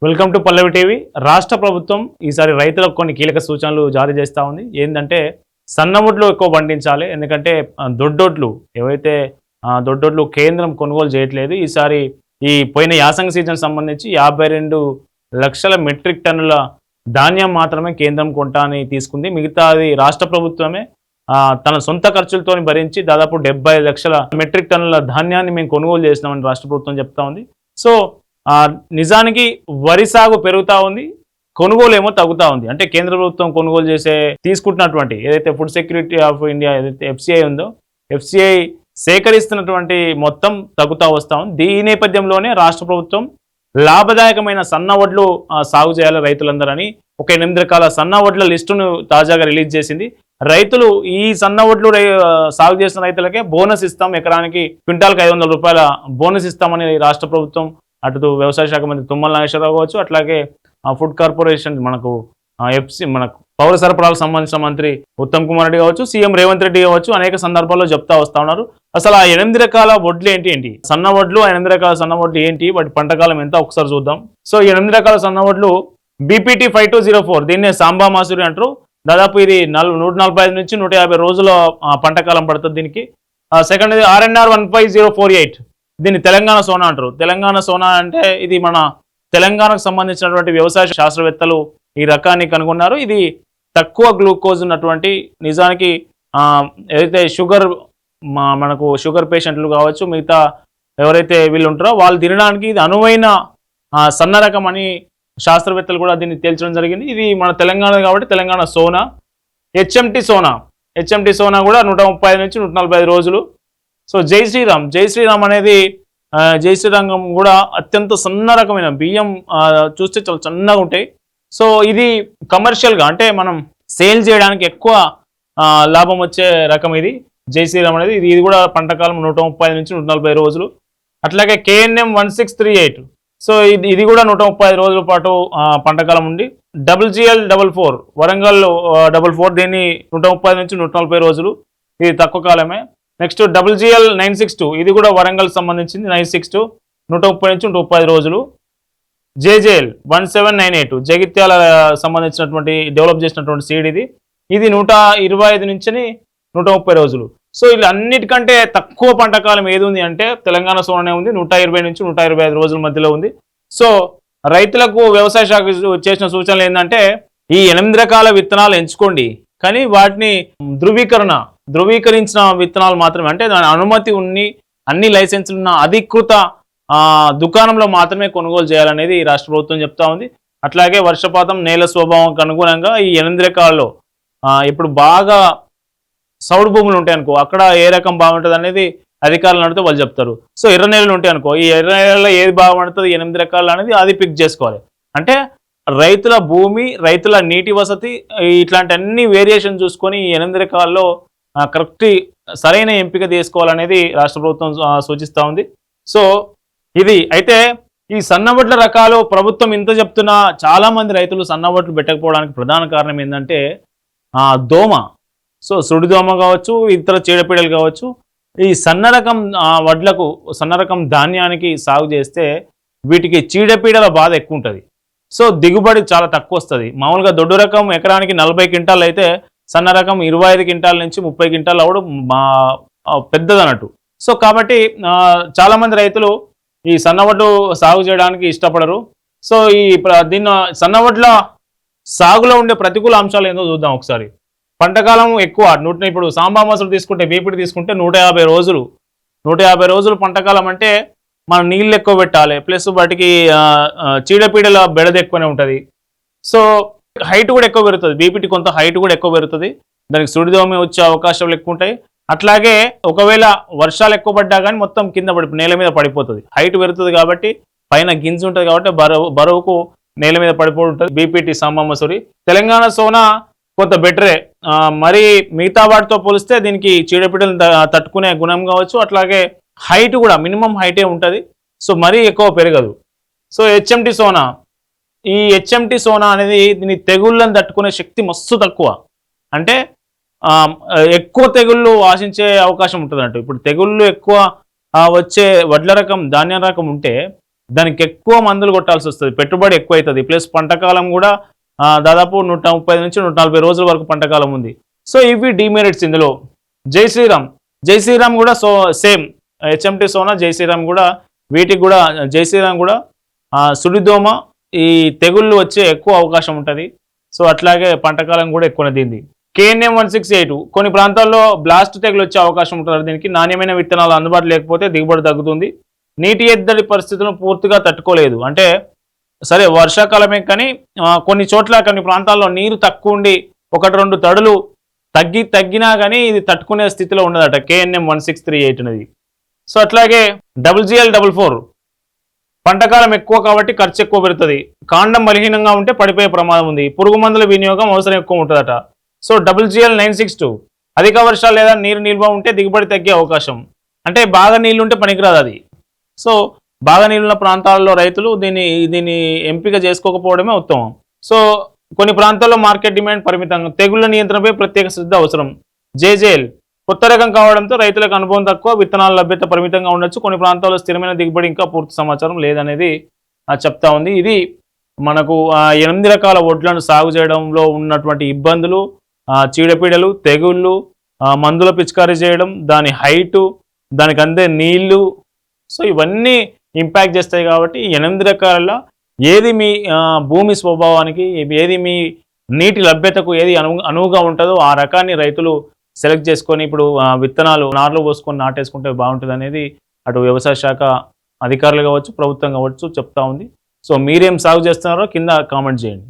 Welcome to Pallavi TV. రాష్ట్ర ప్రభుత్వం ఈసారి రైతులకు కొన్ని కీలక సూచనలు జారీ చేస్తూ ఉంది. ఏంటంటే సన్నవడ్లు ఎక్కువ పండించాలి. ఎందుకంటే దొడ్డొడ్లు ఏవైతే దొడ్డొడ్లు కేంద్రం కొనుగోలు చేయట్లేదు. ఈసారి ఈ పోయిన యాసంగి సీజన్ సంబంధించి 52 లక్షల మెట్రిక్ టన్నుల ధాన్యం మాత్రమే కేంద్రం కొంటా అని తీసుకుంది. మిగతాది రాష్ట్ర ప్రభుత్వమే తన సొంత ఖర్చులతో భరించి దాదాపు 70 లక్షల మెట్రిక్ టన్నుల ధాన్యాన్ని మేము కొనుగోలు చేసినామని రాష్ట్ర ప్రభుత్వం చెప్తా ఉంది. సో నిజానికి వరి సాగు పెరుగుతూ ఉంది, కొనుగోలు ఏమో తగ్గుతూ ఉంది. అంటే కేంద్ర ప్రభుత్వం కొనుగోలు చేసే తీసుకుంటున్నటువంటి ఏదైతే ఫుడ్ సెక్యూరిటీ ఆఫ్ ఇండియా ఏదైతే ఎఫ్సిఐ ఉందో, ఎఫ్సిఐ సేకరిస్తున్నటువంటి మొత్తం తగ్గుతూ వస్తూ ఉంది. ఈ నేపథ్యంలోనే రాష్ట్ర ప్రభుత్వం లాభదాయకమైన సన్న వడ్లు సాగు చేయాలి రైతులందరని ఒక 8 రకాల సన్న వడ్ల లిస్టును తాజాగా రిలీజ్ చేసింది. రైతులు ఈ సన్న వడ్లు సాగు చేసిన రైతులకే బోనస్ ఇస్తాం, ఎకరానికి క్వింటాల్కి 500 రూపాయల బోనస్ ఇస్తామని రాష్ట్ర ప్రభుత్వం అటు వ్యవసాయ శాఖ మంత్రి తుమ్మల నాగేశ్వరరావు కావచ్చు, అట్లాగే ఫుడ్ కార్పొరేషన్ మనకు పౌర సరఫరాలకు సంబంధించిన మంత్రి ఉత్తమ్ కుమార్ రెడ్డి కావచ్చు, సీఎం రేవంత్ రెడ్డి కావచ్చు అనేక సందర్భాల్లో చెప్తా వస్తా ఉన్నారు. అసలు ఆ 8 రకాల వడ్లు ఏంటి సన్న వడ్లు, 8 రకాల సన్న వడ్లు ఏంటి, వాటి పంటకాలం ఎంత ఒకసారి చూద్దాం. సో 8 రకాల సన్న వడ్లు బీపీటీ 5204, దీన్నే సాంబా మాసూరి అంటారు. దాదాపు ఇది 145 నుంచి 150 రోజుల పంటకాలం పడుతుంది దీనికి. సెకండ్ RNR 15048, దీన్ని తెలంగాణ సోనా అంటారు. తెలంగాణ సోనా అంటే ఇది మన తెలంగాణకు సంబంధించినటువంటి వ్యవసాయ శాస్త్రవేత్తలు ఈ రకాన్ని కనుగొన్నారు. ఇది తక్కువ గ్లూకోజ్ ఉన్నటువంటి, నిజానికి ఏదైతే మనకు షుగర్ పేషెంట్లు కావచ్చు, మిగతా ఎవరైతే వీళ్ళు ఉంటారో వాళ్ళు తినడానికి ఇది అనువైన సన్న రకం అని శాస్త్రవేత్తలు కూడా దీన్ని తేల్చడం జరిగింది. ఇది మన తెలంగాణ కాబట్టి తెలంగాణ సోనా. హెచ్ఎంటి సోనా కూడా 135 నుంచి 145 రోజులు. సో జై శ్రీరామ్ అనేది జై శ్రీరామ్ కూడా అత్యంత సన్న రకమైన బియ్యం, చూస్తే చాలా సన్నగా ఉంటాయి. సో ఇది కమర్షియల్గా అంటే మనం సేల్ చేయడానికి ఎక్కువ లాభం వచ్చే రకం ఇది జై శ్రీరామ్ అనేది. ఇది కూడా పంటకాలం 130 నుంచి 140 రోజులు. అట్లాగే KNM 1638, సో ఇది కూడా 130 రోజుల పాటు పంటకాలం ఉంది. WGL 44 వరంగల్ 44, దీన్ని 130 నుంచి 140 రోజులు, ఇది తక్కువ కాలమే. నెక్స్ట్ WGL 962, ఇది కూడా వరంగల్ సంబంధించింది. 962 130 నుంచి 130 రోజులు. JJL 1798 జగిత్యాల సంబంధించినటువంటి డెవలప్ చేసినటువంటి సీడ్ ఇది 125 నుంచి 130 రోజులు. సో ఇలా అన్నిటికంటే తక్కువ పంటకాలం ఏది ఉంది అంటే తెలంగాణ సోనానే ఉంది. 120 నుంచి 125 రోజుల మధ్యలో ఉంది. సో రైతులకు వ్యవసాయ శాఖ చేసిన సూచనలు ఏంటంటే ఈ 8 రకాల విత్తనాలు ఎంచుకోండి, కానీ వాటిని ధృవీకరించిన విత్తనాలు మాత్రమే, అంటే దాని అనుమతి ఉన్ని అన్ని లైసెన్సులు ఉన్న అధికృత దుకాణంలో మాత్రమే కొనుగోలు చేయాలనేది రాష్ట్ర ప్రభుత్వం చెప్తా ఉంది. అట్లాగే వర్షపాతం, నేల స్వభావంకు అనుగుణంగా ఈ 8 రకాల్లో ఇప్పుడు బాగా సౌడు భూములు ఉంటాయి అనుకో, అక్కడ ఏ రకం బాగుంటుంది అనేది అధికారులు అడిగితే వాళ్ళు చెప్తారు. సో ఎర్ర నేలలు ఉంటాయి అనుకో, ఈ ఎర్ర నేలలో ఏది బాగుంటుంది 8 రకాలు అనేది అది పిక్ చేసుకోవాలి. అంటే రైతుల భూమి, రైతుల నీటి వసతి, ఇట్లాంటి అన్ని వేరియేషన్ చూసుకొని ఈ 8 రకాల్లో కరెక్ట్ సరైన ఎంపిక తీసుకోవాలనేది రాష్ట్ర ప్రభుత్వం సూచిస్తూ ఉంది. సో ఇది అయితే ఈ సన్నవడ్ల రకాలు ప్రభుత్వం ఇంత చెప్తున్నా చాలామంది రైతులు సన్నవడ్లు పెట్టకపోవడానికి ప్రధాన కారణం ఏంటంటే దోమ. సో సుడిదోమ కావచ్చు, ఇతర చీడపీడలు కావచ్చు. ఈ సన్న రకం వడ్లకు, సన్న రకం ధాన్యానికి సాగు చేస్తే వీటికి చీడపీడల బాధ ఎక్కువ ఉంటుంది. సో దిగుబడి చాలా తక్కువ వస్తుంది. మామూలుగా దొడ్డు రకం ఎకరానికి 40 క్వింటాలు అయితే సన్న రకం 25 క్వింటాల నుంచి 30 క్వింటాలు అవడం పెద్దది అన్నట్టు. సో కాబట్టి చాలామంది రైతులు ఈ సన్నవడ్లు సాగు చేయడానికి ఇష్టపడరు. సో దీన్ని సన్నవడ్ల సాగులో ఉండే ప్రతికూల అంశాలు ఏందో చూద్దాం ఒకసారి. పంటకాలం ఎక్కువ, ఇప్పుడు సాంబా మసూరు తీసుకుంటే, బీపీటీ తీసుకుంటే 150 రోజులు పంటకాలం. అంటే మనం నీళ్ళు ఎక్కువ పెట్టాలి, ప్లస్ వాటికి చీడపీడల బెడద ఎక్కువనే ఉంటుంది. సో హైట్ కూడా ఎక్కువ పెరుగుతుంది, బీపీటీ కొంత హైట్ కూడా ఎక్కువ పెరుగుతుంది, దానికి సుడిదోమ వచ్చే అవకాశాలు ఎక్కువ ఉంటాయి. అట్లాగే ఒకవేళ వర్షాలు ఎక్కువ పడ్డా కానీ మొత్తం కింద నేల మీద పడిపోతుంది. హైట్ పెరుగుతుంది కాబట్టి పైన గింజ ఉంటుంది కాబట్టి బరువుకు నేల మీద పడిపోతుంది బీపీటీ సాంబా మసూరి. తెలంగాణ సోనా కొంత బెటరే, మరి మిగతా వాటితో పోలిస్తే దీనికి చీడపీడలు తట్టుకునే గుణం కావచ్చు, అట్లాగే హైట్ కూడా మినిమం హైటే ఉంటుంది. సో మరీ ఎక్కువ పెరగదు. సో హెచ్ఎంటి సోనా అనేది దీని తెగుళ్ళని తట్టుకునే శక్తి మస్తు తక్కువ. అంటే ఎక్కువ తెగుళ్ళు ఆశించే అవకాశం ఉంటుంది అన్నట్టు. ఇప్పుడు తెగుళ్ళు ఎక్కువ వచ్చే వడ్ల రకం, ధాన్యం రకం ఉంటే దానికి ఎక్కువ మందులు కొట్టాల్సి వస్తుంది, పెట్టుబడి ఎక్కువ అవుతుంది. ప్లస్ పంటకాలం కూడా దాదాపు 130 నుంచి 140 రోజుల వరకు పంటకాలం ఉంది. సో ఇవి డిమెరిట్స్ ఇందులో. జై శ్రీరామ్ కూడా సేమ్ హెచ్ఎంటి సోనా, జై శ్రీరామ్ కూడా వీటికి కూడా జై శ్రీరామ్ కూడా సుడిదోమ ఈ తెగుళ్ళు వచ్చే ఎక్కువ అవకాశం ఉంటుంది. సో అట్లాగే పంటకాలం కూడా ఎక్కువ దీనిది. KNM 168 కొన్ని ప్రాంతాల్లో బ్లాస్ట్ తెగులు వచ్చే అవకాశం ఉంటుంది. దీనికి నాణ్యమైన విత్తనాలు అందుబాటు లేకపోతే దిగుబడి తగ్గుతుంది. నీటి ఎద్దడి పరిస్థితులను పూర్తిగా తట్టుకోలేదు. అంటే సరే వర్షాకాలమే కానీ కొన్ని చోట్ల కొన్ని ప్రాంతాల్లో నీరు తక్కువ ఉండి 1-2 తడులు తగ్గినా కానీ ఇది తట్టుకునే స్థితిలో ఉండదట KNM 1638 అనేది. సో అట్లాగే GGL44 పంటకాలం ఎక్కువ కాబట్టి ఖర్చు ఎక్కువ పెరుగుతుంది. కాండం బలహీనంగా ఉంటే పడిపోయే ప్రమాదం ఉంది. పురుగు మందుల వినియోగం అవసరం ఎక్కువ ఉంటుందట. సో GGL 962 అధిక వర్షాలు లేదా నీరు నిల్వ ఉంటే దిగుబడి తగ్గే అవకాశం. అంటే బాగా నీళ్లుంటే పనికిరాదు అది. సో బాగా నీళ్ళున్న ప్రాంతాల్లో రైతులు దీన్ని ఎంపిక చేసుకోకపోవడమే ఉత్తమం. సో కొన్ని ప్రాంతాల్లో మార్కెట్ డిమాండ్ పరిమితంగా, తెగుళ్ల నియంత్రణపై ప్రత్యేక శ్రద్ధ అవసరం. JJL కొత్త రకం కావడంతో రైతులకు అనుభవం తక్కువ, విత్తనాల లభ్యత పరిమితంగా ఉండొచ్చు. కొన్ని ప్రాంతాల్లో స్థిరమైన దిగుబడి ఇంకా పూర్తి సమాచారం లేదనేది చెప్తా ఉంది. ఇది మనకు 8 రకాల వడ్లను సాగు చేయడంలో ఉన్నటువంటి ఇబ్బందులు, చీడపీడలు, తెగుళ్ళు, మందుల పిచికారీ చేయడం, దాని హైటు, దానికి అందే నీళ్లు, సో ఇవన్నీ ఇంపాక్ట్ చేస్తాయి. కాబట్టి 8 రకాల ఏది మీ భూమి స్వభావానికి, ఏది మీ నీటి లభ్యతకు ఏది అనువుగా ఉంటుందో ఆ రకాన్ని రైతులు సెలెక్ట్ చేసుకొని ఇప్పుడు విత్తనాలు నార్లు పోసుకొని నాటేసుకుంటే బాగుంటుంది అనేది అటు వ్యవసాయ శాఖ అధికారులు కావచ్చు, ప్రభుత్వం కావచ్చు చెప్తా ఉంది. సో మీరేం సాగు చేస్తున్నారో కింద కామెంట్ చేయండి.